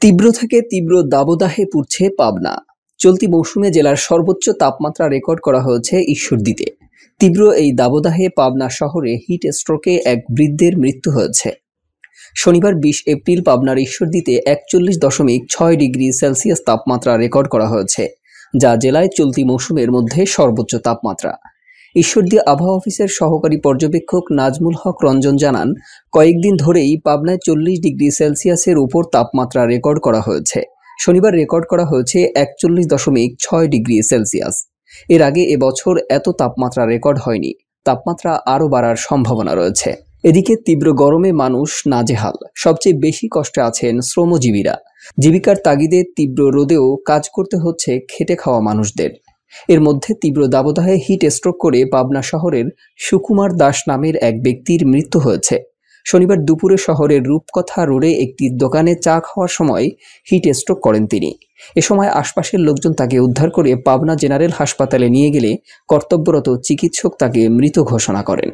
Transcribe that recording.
তীব্র থেকে তীব্র দাবদাহে পুড়ছে পাবনা। চলতি মৌসুমে জেলার সর্বোচ্চ তাপমাত্রা রেকর্ড করা হয়েছে ঈশ্বরদীতে। তীব্র এই দাবদাহে পাবনা শহরে হিট স্ট্রোকে এক বৃদ্ধের মৃত্যু হয়েছে। শনিবার ২০ এপ্রিল পাবনার ঈশ্বরদীতে ৪১.৬ ডিগ্রি সেলসিয়াস তাপমাত্রা রেকর্ড করা হয়েছে, যা জেলায় চলতি মৌসুমের মধ্যে সর্বোচ্চ তাপমাত্রা। ঈশ্বরদী আবহাওয়া অফিসের সহকারী পর্যবেক্ষক নাজমুল হক রঞ্জন জানান, কয়েকদিন ধরেই পাবনায় ৪০ ডিগ্রি সেলসিয়াসের উপর তাপমাত্রা রেকর্ড করা হয়েছে। শনিবার রেকর্ড করা হয়েছে ৪১.৬ ডিগ্রি সেলসিয়াস। এর আগে এবছর এত তাপমাত্রা রেকর্ড হয়নি। তাপমাত্রা আরও বাড়ার সম্ভাবনা রয়েছে। এদিকে তীব্র গরমে মানুষ নাজেহাল। সবচেয়ে বেশি কষ্টে আছেন শ্রমজীবীরা। জীবিকার তাগিদে তীব্র রোদেও কাজ করতে হচ্ছে খেটে খাওয়া মানুষদের। এর মধ্যে তীব্র দাবদাহে হিট স্ট্রোক করে পাবনা শহরের সুকুমার দাস নামের এক ব্যক্তির মৃত্যু হয়েছে। শনিবার দুপুরে শহরের রূপকথা রোডে একটি দোকানে চা খাওয়ার সময় হিট স্ট্রোক করেন তিনি। এ সময় আশপাশের লোকজন তাকে উদ্ধার করে পাবনা জেনারেল হাসপাতালে নিয়ে গেলে কর্তব্যরত চিকিৎসক তাকে মৃত ঘোষণা করেন।